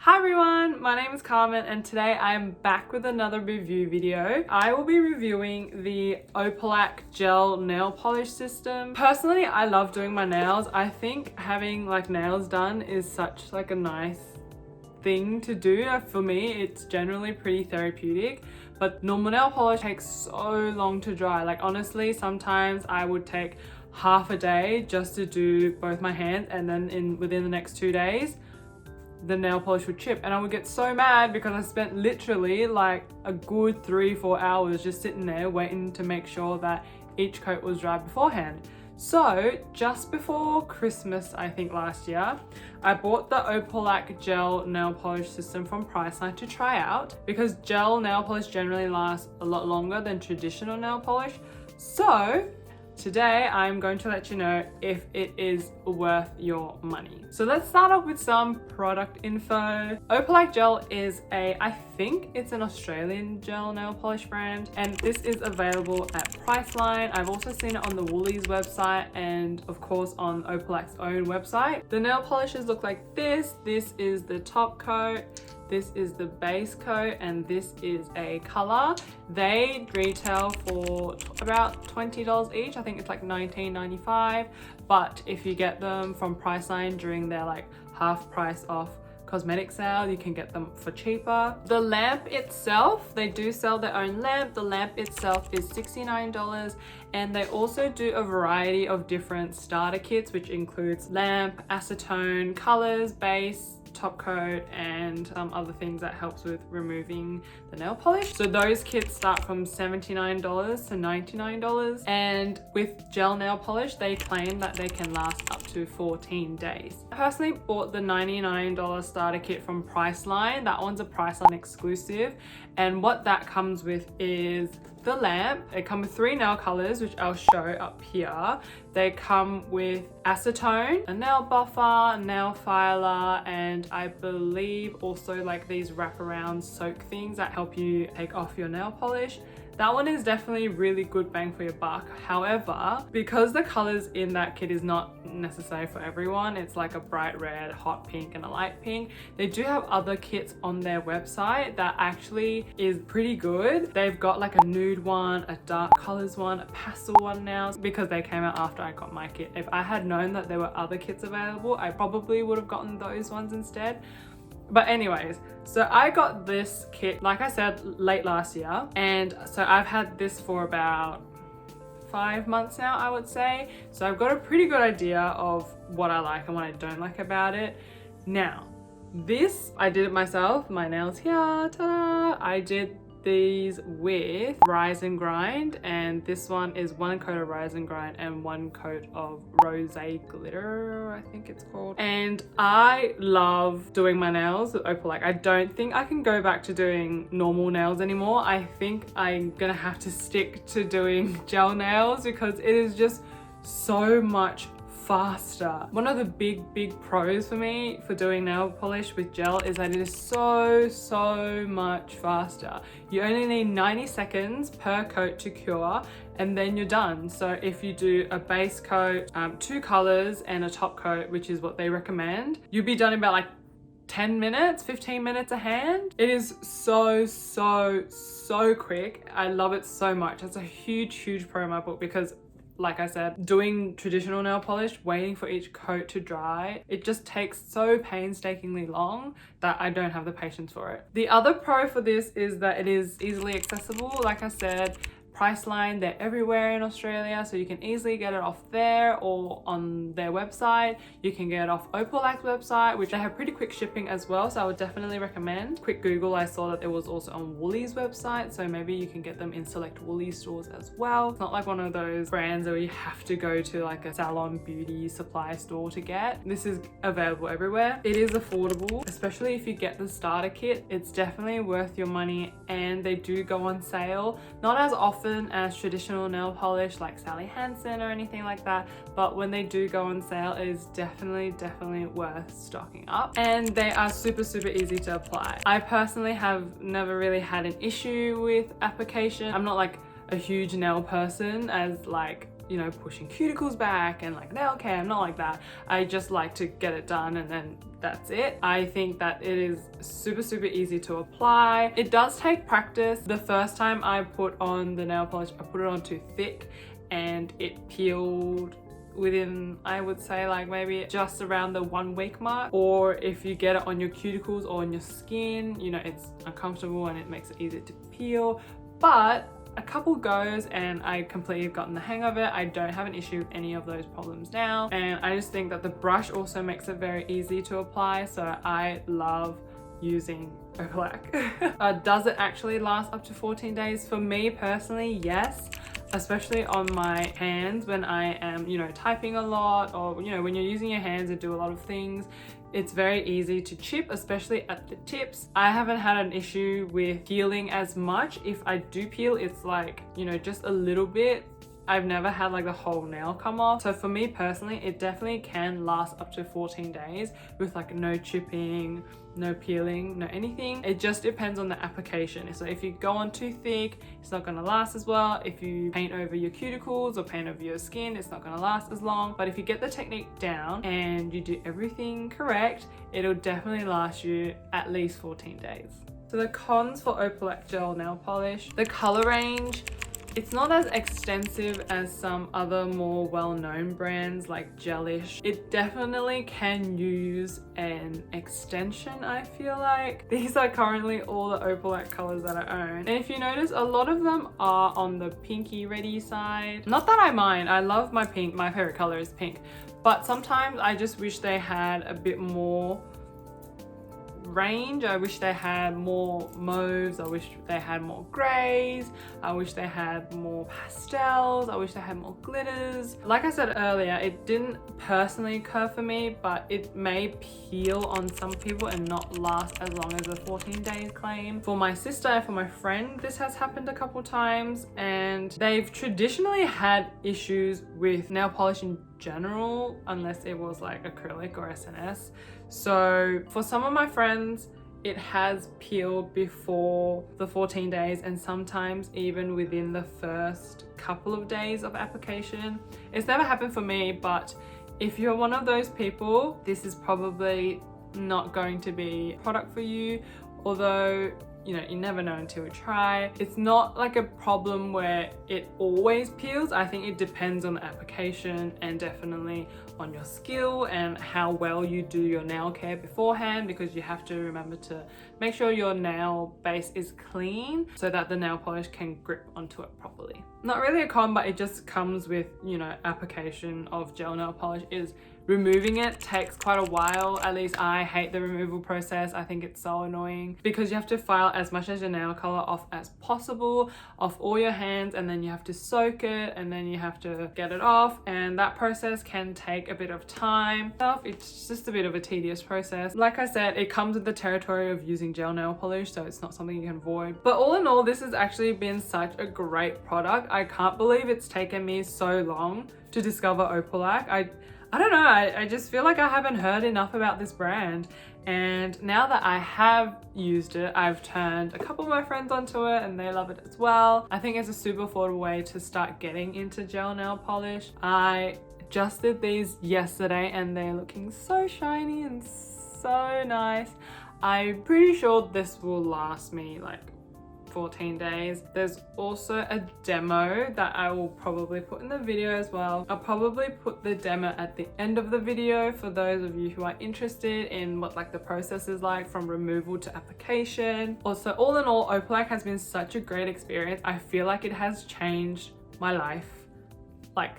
Hi everyone, my name is Carmen and today I am back with another review video. I will be reviewing the Opallac gel nail polish system. Personally, I love doing my nails. I think having like nails done is such like a nice thing to do. For me, it's generally pretty therapeutic, but normal nail polish takes so long to dry. Like honestly, sometimes I would take half a day just to do both my hands, and then within the next 2 days the nail polish would chip, and I would get so mad because I spent literally like a good 3-4 hours just sitting there waiting to make sure that each coat was dry beforehand. So just before Christmas, I think last year, I bought the Opallac gel nail polish system from Priceline to try out, because gel nail polish generally lasts a lot longer than traditional nail polish. So today I'm going to let you know if it is worth your money. So let's start off with some product info. Opallac gel is I think it's an Australian gel nail polish brand, and this is available at Priceline. I've also seen it on the Woolies website and of course on Opallac's own website. The nail polishes look like this. This is the top coat, this is the base coat, and this is a color. They retail for about $20 each. I think it's like $19.95, but if you get them from Priceline during their like half price off cosmetic sale, you can get them for cheaper. The lamp itself, they do sell their own lamp. The lamp itself is $69, and they also do a variety of different starter kits, which includes lamp, acetone, colors, base, top coat, and some other things that helps with removing the nail polish. So those kits start from $79 to $99, and with gel nail polish they claim that they can last up to 14 days. I personally bought the $99 starter kit from Priceline. That one's a Priceline exclusive, and what that comes with is the lamp. They come with 3 nail colors, which I'll show up here. They come with acetone, a nail buffer, nail filer, and I believe also like these wraparound soak things that help you take off your nail polish. That one is definitely really good bang for your buck. However, because the colors in that kit is not necessary for everyone, it's like a bright red, hot pink, and a light pink, they do have other kits on their website that actually is pretty good. They've got like a nude one, a dark colors one, a pastel one now, because they came out after I got my kit. If I had known that there were other kits available, I probably would have gotten those ones instead. But anyways, so I got this kit, like I said, late last year, and so I've had this for about 5 months now, I would say. So I've got a pretty good idea of what I like and what I don't like about it. Now, this, I did it myself. My nails here, ta-da! I did these with Rise and Grind, and this one is 1 coat of Rise and Grind and 1 coat of Rose Glitter, I think it's called. And I love doing my nails with Opallac. I don't think I can go back to doing normal nails anymore. I think I'm gonna have to stick to doing gel nails because it is just so much faster. One of the big pros for me for doing nail polish with gel is that it is so much faster. You only need 90 seconds per coat to cure, and then you're done. So if you do a base coat, 2 colors, and a top coat, which is what they recommend, you'll be done in about like 10 minutes, 15 minutes a hand. It is so quick. I love it so much. It's a huge pro in my book, because like I said, doing traditional nail polish, waiting for each coat to dry, it just takes so painstakingly long that I don't have the patience for it. The other pro for this is that it is easily accessible. Like I said, Priceline, they're everywhere in Australia, so you can easily get it off there or on their website. You can get it off Opallac's website, which they have pretty quick shipping as well, so I would definitely recommend. Quick Google, I saw that it was also on Woolies website, so maybe you can get them in select Woolies stores as well. It's not like one of those brands where you have to go to like a salon beauty supply store to get. This is available everywhere. It is affordable, especially if you get the starter kit. It's definitely worth your money, and they do go on sale. Not as often as traditional nail polish like Sally Hansen or anything like that, but when they do go on sale, it is definitely worth stocking up, and they are super easy to apply. I personally have never really had an issue with application. I'm not like a huge nail person as like you know, pushing cuticles back and like nail care. I'm not like that. I just like to get it done and then that's it. I think that it is super easy to apply. It does take practice. The first time I put on the nail polish, I put it on too thick and it peeled within, I would say, like maybe just around the 1 week mark. Or if you get it on your cuticles or on your skin, you know, it's uncomfortable and it makes it easier to peel. But a couple goes and I completely gotten the hang of it. I don't have an issue with any of those problems now, and I just think that the brush also makes it very easy to apply, so I love using Opallac. Does it actually last up to 14 days? For me personally, yes. Especially on my hands when I am, you know, typing a lot, or, you know, when you're using your hands to do a lot of things, it's very easy to chip, especially at the tips. I haven't had an issue with peeling as much. If I do peel, it's like, you know, just a little bit. I've never had like the whole nail come off. So for me personally, it definitely can last up to 14 days with like no chipping, no peeling, no anything. It just depends on the application. So if you go on too thick, it's not gonna last as well. If you paint over your cuticles or paint over your skin, it's not gonna last as long. But if you get the technique down and you do everything correct, it'll definitely last you at least 14 days. So the cons for Opallac gel nail polish, the color range, it's not as extensive as some other more well-known brands like Gelish. It definitely can use an extension, I feel like. These are currently all the Opallac colors that I own. And if you notice, a lot of them are on the pinky ready side. Not that I mind, I love my pink, my favorite color is pink. But sometimes I just wish they had a bit more range. I wish they had more mauves, I wish they had more grays, I wish they had more pastels, I wish they had more glitters. Like I said earlier, it didn't personally occur for me, but it may peel on some people and not last as long as the 14 days claim. For my sister and for my friend, this has happened a couple times, and they've traditionally had issues with nail polish in general, unless it was like acrylic or SNS. So for some of my friends, it has peeled before the 14 days and sometimes even within the first couple of days of application. It's never happened for me, but if you're one of those people, this is probably not going to be a product for you. Although, you know, you never know until you try. It's not like a problem where it always peels. I think it depends on the application and definitely on your skill and how well you do your nail care beforehand, because you have to remember to make sure your nail base is clean so that the nail polish can grip onto it properly. Not really a con, but it just comes with, you know, application of gel nail polish is removing it takes quite a while. At least I hate the removal process. I think it's so annoying because you have to file as much as your nail color off as possible off all your hands, and then you have to soak it, and then you have to get it off, and that process can take a bit of time. It's just a bit of a tedious process. Like I said, it comes with the territory of using gel nail polish, so it's not something you can avoid. But all in all, this has actually been such a great product. I can't believe it's taken me so long to discover Opallac. I don't know, I just feel like I haven't heard enough about this brand, and now that I have used it, I've turned a couple of my friends onto it and they love it as well. I think it's a super affordable way to start getting into gel nail polish. I just did these yesterday and they're looking so shiny and so nice. I'm pretty sure this will last me like 14 days. There's also a demo that I will probably put in the video as well. I'll probably put the demo at the end of the video for those of you who are interested in what like the process is like from removal to application. Also, all in all, Opallac has been such a great experience. I feel like it has changed my life. Like,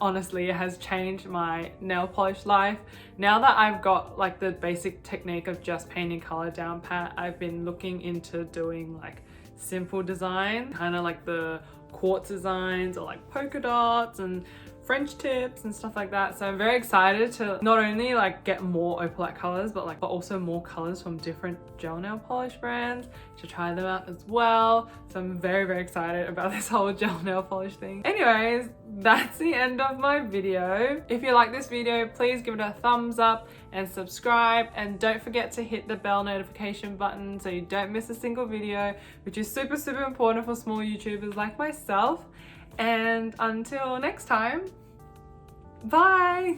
honestly, it has changed my nail polish life. Now that I've got like the basic technique of just painting color down pat, I've been looking into doing like simple design, kind of like the quartz designs or like polka dots and French tips and stuff like that. So I'm very excited to not only like get more Opallac colors, but also more colors from different gel nail polish brands to try them out as well. So I'm very excited about this whole gel nail polish thing. Anyways, that's the end of my video. If you like this video, please give it a thumbs up and subscribe, and don't forget to hit the bell notification button so you don't miss a single video, which is super important for small YouTubers like myself. And until next time, bye!